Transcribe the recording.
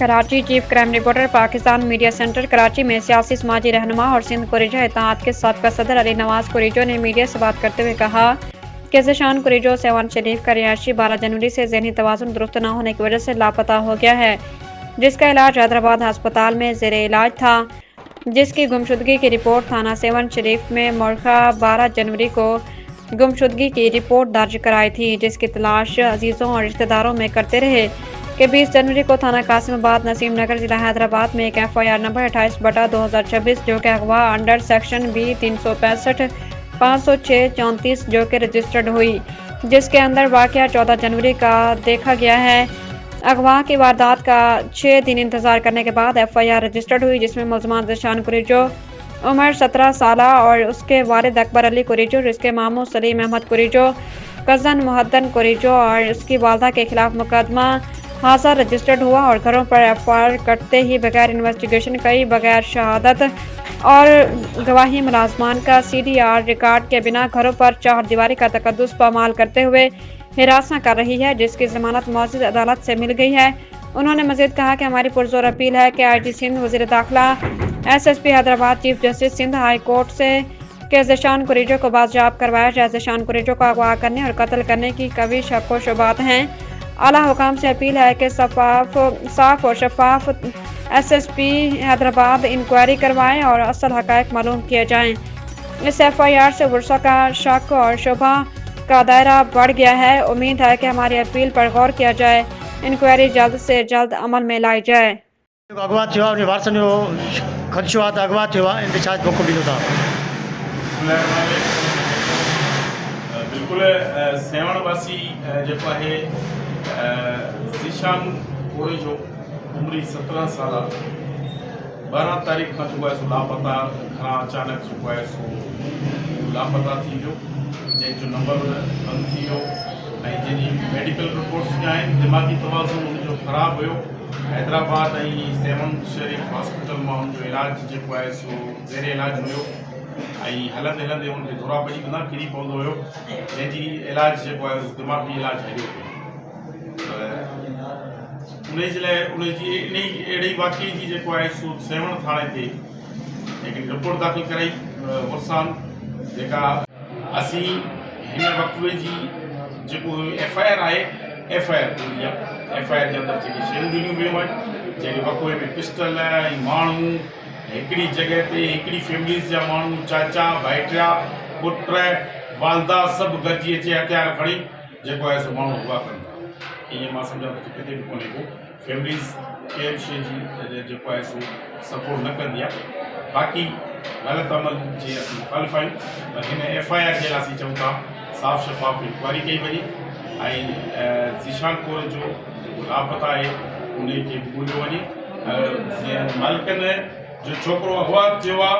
Karachi. Chief crime reporter Pakistan media centre Karachi में सियासी समाजी रहनुमा और सिंध कुरेजो इत्तेहाद के साबिक़ा सदर अली नवाज कुरेजो ने मीडिया से बात करते हुए कहा कि ज़ीशान कुरेजो सेवान शरीफ का रिहायशी 12 जनवरी से ज़हनी तवाज़ुन दुरुस्त न होने की वजह से लापता हो गया है, जिसका इलाज हैदराबाद अस्पताल में ज़ेरे इलाज था, जिसकी गुमशुदगी की रिपोर्ट थाना सेवान शरीफ में मौका 12 जनवरी को गुमशुदगी की रिपोर्ट दर्ज कराई थी, जिसकी तलाश अजीज़ों और रिश्तेदारों में करते रहे कि 20 जनवरी को थाना कासिमाबाद नसीम नगर जिला हैदराबाद में एक FIR नंबर 28/2026 जो कि अगवा अंडर सेक्शन B 365 506 34 जो कि रजिस्टर्ड हुई, जिसके अंदर वाक़या 14 जनवरी का देखा गया है। अगवा की वारदात का 6 दिन इंतजार करने के बाद FIR रजिस्टर्ड हुई, जिसमें मुलज़मान ज़ीशान कुरेजो उम्र 17 साल और उसके वालिद अकबर अली कुरेजो, इसके मामू सलीम अहमद कुरेजो, कज़न मुहद्दन कुरेजो और उसकी वालदा के खिलाफ मुकदमा हादसा रजिस्टर्ड हुआ और घरों पर FIR कटते ही बगैर इन्वेस्टिगेशन कई बगैर शहादत और गवाही मुलाजमान का CDR रिकॉर्ड के बिना घरों पर चार दीवारी का तकद्दुस पामाल करते हुए हिरासत कर रही है, जिसकी जमानत मौजूद अदालत से मिल गई है। उन्होंने मजीद कहा कि हमारी पुरजोर अपील है कि IG सिंध, वज़ीर दाखिला, SSP Hyderabad, chief justice Sindh high court से कि ज़ीशान कुरेजो को बाजियाब करवाया जाए। ज़ीशान कुरेजो को अगवा करने और कत्ल करने की कभी शक व शुबहात हैं। आला हुकाम से अपील है कि साफ और शफाफ SSP हैदराबाद इंक्वायरी करवाएं और असल हक़ाइक़ मालूम किए जाएं। इस FIR से वर्षा का शक और शुबहा का दायरा बढ़ गया है। उम्मीद है कि हमारी अपील पर गौर किया जाए, इंक्वायरी जल्द से जल्द अमल में लाई जाए। अगवा थियो आहे, वारसनि जो ख़दशो आहे त अगवा थियो आहे, इन ते छा हुकुम ॾींदो था? बिल्कुल सेवण वासी जेको आहे ज़ीशान कुरेजो उमिरि 17 साल 12 तारीख़ खां जेको आहे सो लापता, घरां अचानक जेको आहे सो लापता थी वियो, जंहिंजो नंबर बंदि थी वियो ऐं जंहिंजी मेडिकल रिपोर्ट्स बि आहिनि। दिमाग़ी तवाज़ुन हुनजो ख़राबु हुयो। हैदराबाद ऐं सेवन शरीफ हॉस्पिटल मां हुनजो इलाज जेको आहे सो ज़ेरे इलाज हुयो ऐं हलंदे हलंदे हुनखे दौरा पई न किरी पवंदो हुयो, जंहिंजी इलाज जेको आहे दिमाग़ी इलाज हलियो पियो। उनजे लाइ उनजी अहिड़ी वाक़ई जी जेको आहे सो सेवण थाणे ते हिकिड़ी रिपोर्ट दाख़िल कराई वरसान, जेका असीं हिन वक़्तु जी जेको FIR आहे FIR पूरी आहे। FIR जे अंदरि जेके शयूं ॾिनियूं वियूं आहिनि, जंहिं वक़्तु में पिस्टल ऐं माण्हू हिकिड़ी जॻह ते हिकिड़ी फैमिलीज़ जा माण्हू चाचा भाइटिया पुट वालदा सभु गॾिजी अचे हथियार खणी जेको आहे सो माण्हू हुआ कनि था। ईअं मां सम्झां थो किथे बि कोन्हे को फैमिलीज़ कंहिं बि शइ जी जेको आहे सो सपोर्ट न कंदी आहे। बाक़ी ग़लति अमल जे असीं मुखालिफ़ आहियूं, पर हिन FIR जे लाइ असीं चऊं था साफ़ शफ़ाफ़ इंक्वायरी कई वञे ऐं ज़ीशान कुरेजो जेको लापता आहे उनखे ॻोल्हियो वञे। जीअं मालिकनि जो छोकिरो अगवा थियो आहे